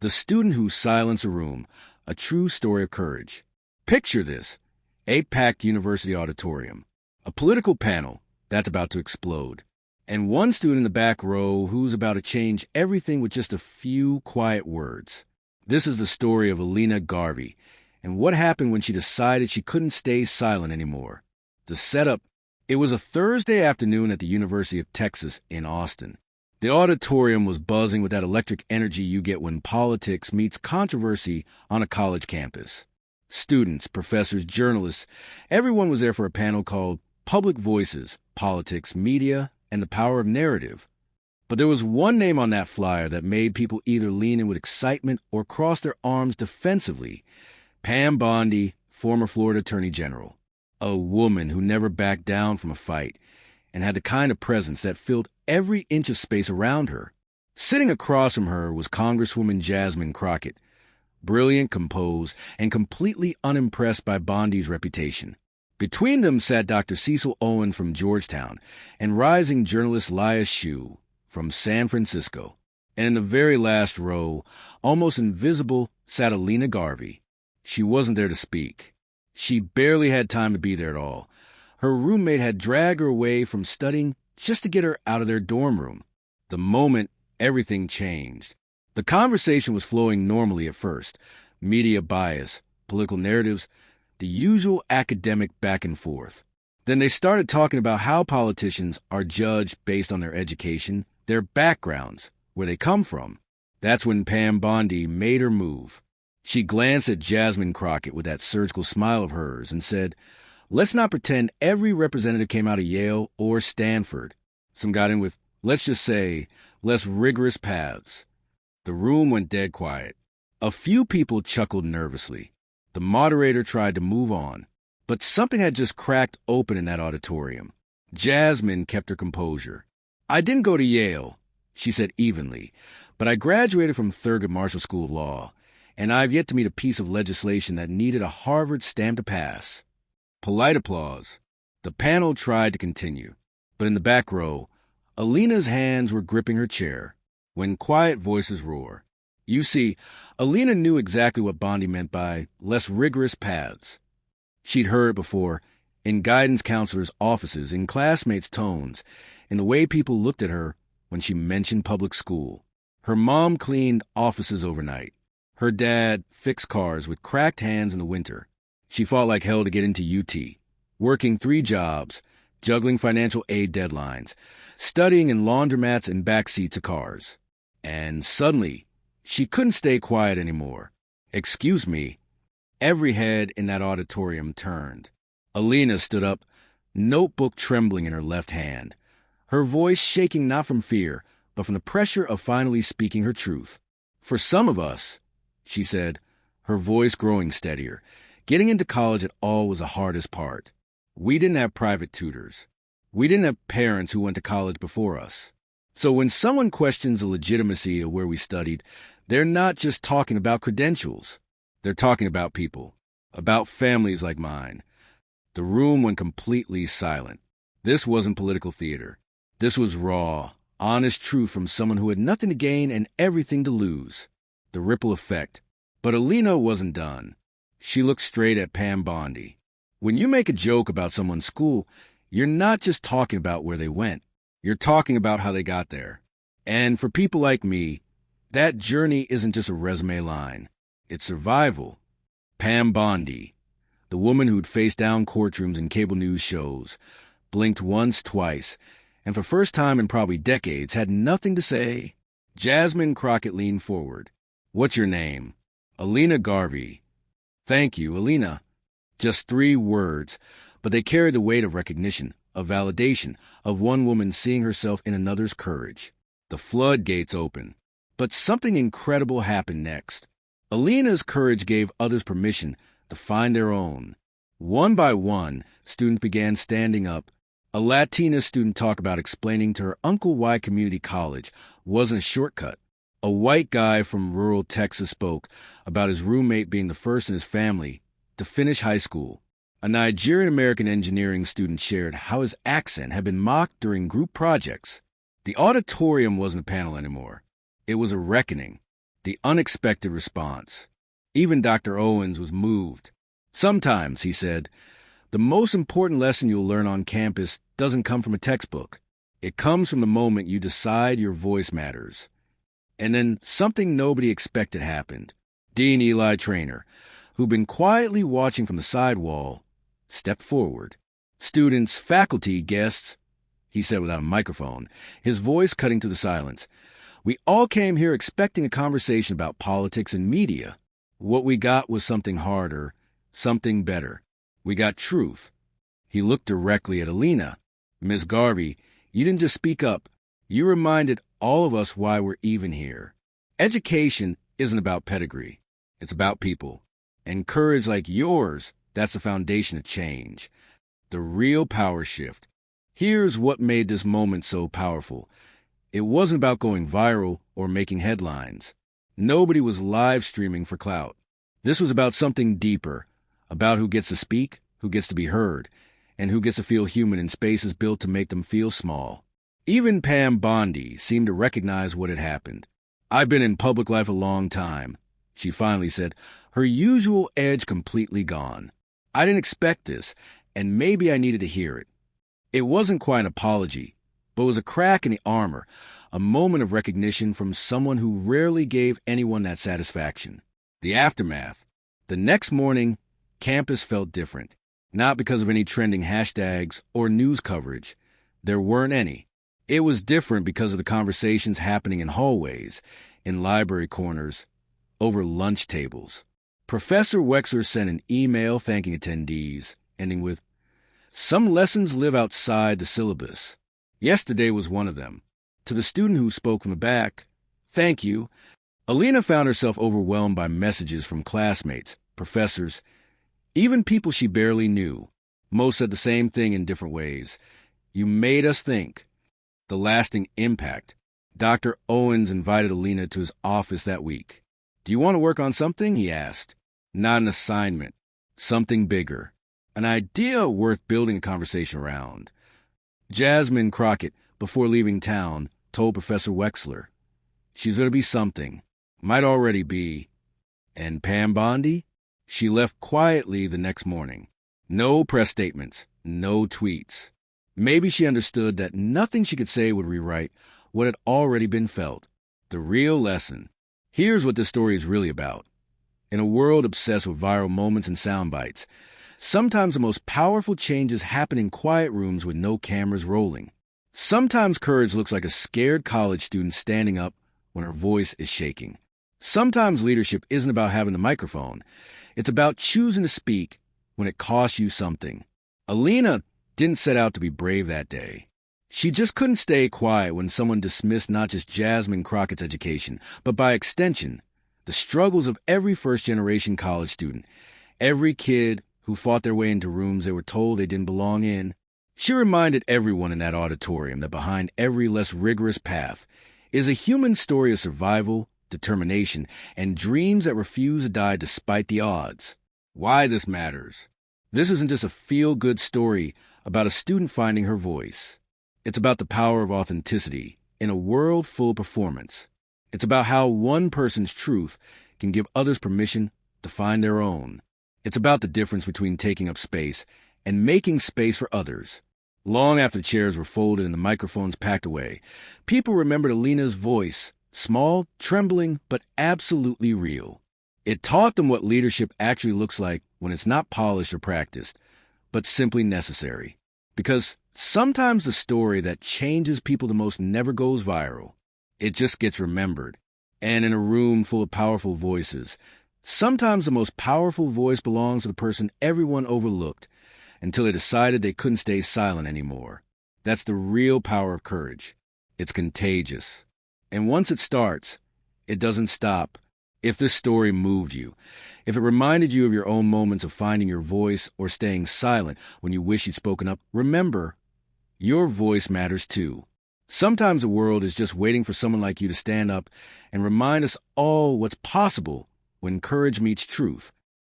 The student who silenced a room, a true story of courage. Picture this: a packed university auditorium, a political panel that's about to explode, and one student in the back row who's about to change everything with just a few quiet words. This is the story of Elena Garvey, and what happened when she decided she couldn't stay silent anymore. The setup: it was a Thursday afternoon at the University of Texas in Austin. The auditorium was buzzing with that electric energy you get when politics meets controversy on a college campus. Students, professors, journalists, everyone was there for a panel called Public Voices, Politics, Media, and the Power of Narrative. But there was one name on that flyer that made people either lean in with excitement or cross their arms defensively: Pam Bondi, former Florida Attorney General. A woman who never backed down from a fight and had the kind of presence that filled every inch of space around her. Sitting across from her was Congresswoman Jasmine Crockett, brilliant, composed, and completely unimpressed by Bondi's reputation. Between them sat Dr. Cecil Owen from Georgetown and rising journalist Laya Hsu from San Francisco. And in the very last row, almost invisible, sat Elena Garvey. She wasn't there to speak. She barely had time to be there at all. Her roommate had dragged her away from studying just to get her out of their dorm room. The moment, everything changed. The conversation was flowing normally at first. Media bias, political narratives, the usual academic back and forth. Then they started talking about how politicians are judged based on their education, their backgrounds, where they come from. That's when Pam Bondi made her move. She glanced at Jasmine Crockett with that surgical smile of hers and said, "Let's not pretend every representative came out of Yale or Stanford. Some got in with, let's just say, less rigorous paths." The room went dead quiet. A few people chuckled nervously. The moderator tried to move on, but something had just cracked open in that auditorium. Jasmine kept her composure. "I didn't go to Yale," she said evenly, "but I graduated from Thurgood Marshall School of Law, and I've yet to meet a piece of legislation that needed a Harvard stamp to pass." Polite applause. The panel tried to continue, but in the back row, Elena's hands were gripping her chair when quiet voices roar. You see, Elena knew exactly what Bondi meant by less rigorous paths. She'd heard it before, in guidance counselors' offices, in classmates' tones, in the way people looked at her when she mentioned public school. Her mom cleaned offices overnight. Her dad fixed cars with cracked hands in the winter. She fought like hell to get into UT, working 3 jobs, juggling financial aid deadlines, studying in laundromats and backseats of cars. And suddenly, she couldn't stay quiet anymore. "Excuse me." Every head in that auditorium turned. Elena stood up, notebook trembling in her left hand, her voice shaking not from fear, but from the pressure of finally speaking her truth. "For some of us," she said, her voice growing steadier, "getting into college at all was the hardest part. We didn't have private tutors. We didn't have parents who went to college before us. So when someone questions the legitimacy of where we studied, they're not just talking about credentials. They're talking about people, about families like mine." The room went completely silent. This wasn't political theater. This was raw, honest truth from someone who had nothing to gain and everything to lose. The ripple effect. But Elena wasn't done. She looked straight at Pam Bondi. When you make a joke about someone's school, you're not just talking about where they went. You're talking about how they got there. And for people like me, that journey isn't just a resume line. It's survival. Pam Bondi, the woman who'd faced down courtrooms and cable news shows, blinked once, twice, and for first time in probably decades had nothing to say. Jasmine Crockett leaned forward. "What's your name?" "Elena Garvey." "Thank you, Elena." Just 3 words, but they carried the weight of recognition, of validation, of one woman seeing herself in another's courage. The floodgates opened. But something incredible happened next. Elena's courage gave others permission to find their own. One by one, students began standing up. A Latina student talked about explaining to her uncle why community college wasn't a shortcut. A white guy from rural Texas spoke about his roommate being the first in his family to finish high school. A Nigerian-American engineering student shared how his accent had been mocked during group projects. The auditorium wasn't a panel anymore. It was a reckoning. The unexpected response. Even Dr. Owens was moved. Sometimes, he said, the most important lesson you'll learn on campus doesn't come from a textbook. It comes from the moment you decide your voice matters. And then something nobody expected happened. Dean Eli Traynor, who'd been quietly watching from the sidewall, stepped forward. Students, faculty, guests, he said without a microphone, his voice cutting through the silence. We all came here expecting a conversation about politics and media. What we got was something harder, something better. We got truth. He looked directly at Alina. Miss Garvey, you didn't just speak up. You reminded all of us why we're even here. Education isn't about pedigree. It's about people. And courage like yours, that's the foundation of change. The real power shift. Here's what made this moment so powerful. It wasn't about going viral or making headlines. Nobody was live streaming for clout. This was about something deeper, about who gets to speak, who gets to be heard, and who gets to feel human in spaces built to make them feel small. Even Pam Bondi seemed to recognize what had happened. I've been in public life a long time, she finally said, her usual edge completely gone. I didn't expect this, and maybe I needed to hear it. It wasn't quite an apology, but it was a crack in the armor, a moment of recognition from someone who rarely gave anyone that satisfaction. The aftermath. The next morning, campus felt different, not because of any trending hashtags or news coverage. There weren't any. It was different because of the conversations happening in hallways, in library corners, over lunch tables. Professor Wexler sent an email thanking attendees, ending with, "Some lessons live outside the syllabus. Yesterday was one of them." To the student who spoke from the back, "Thank you." Alina found herself overwhelmed by messages from classmates, professors, even people she barely knew. Most said the same thing in different ways. You made us think. The lasting impact. Dr. Owens invited Alina to his office that week. "Do you want to work on something?" he asked. Not an assignment. Something bigger. An idea worth building a conversation around. Jasmine Crockett, before leaving town, told Professor Wexler, "She's going to be something. Might already be." And Pam Bondi? She left quietly the next morning. No press statements, no tweets. Maybe she understood that nothing she could say would rewrite what had already been felt. The real lesson. Here's what this story is really about. In a world obsessed with viral moments and sound bites, sometimes the most powerful changes happen in quiet rooms with no cameras rolling. Sometimes courage looks like a scared college student standing up when her voice is shaking. Sometimes leadership isn't about having the microphone. It's about choosing to speak when it costs you something. Alina didn't set out to be brave that day. She just couldn't stay quiet when someone dismissed not just Jasmine Crockett's education, but by extension, the struggles of every first-generation college student, every kid who fought their way into rooms they were told they didn't belong in. She reminded everyone in that auditorium that behind every less rigorous path is a human story of survival, determination, and dreams that refuse to die despite the odds. Why this matters. This isn't just a feel-good story about a student finding her voice. It's about the power of authenticity in a world full of performance. It's about how one person's truth can give others permission to find their own. It's about the difference between taking up space and making space for others. Long after the chairs were folded and the microphones packed away, people remembered Alina's voice, small, trembling, but absolutely real. It taught them what leadership actually looks like when it's not polished or practiced, but simply necessary. Because sometimes the story that changes people the most never goes viral. It just gets remembered. And in a room full of powerful voices, sometimes the most powerful voice belongs to the person everyone overlooked until they decided they couldn't stay silent anymore. That's the real power of courage. It's contagious. And once it starts, it doesn't stop. If this story moved you, if it reminded you of your own moments of finding your voice or staying silent when you wish you'd spoken up, remember, your voice matters too. Sometimes the world is just waiting for someone like you to stand up and remind us all what's possible when courage meets truth.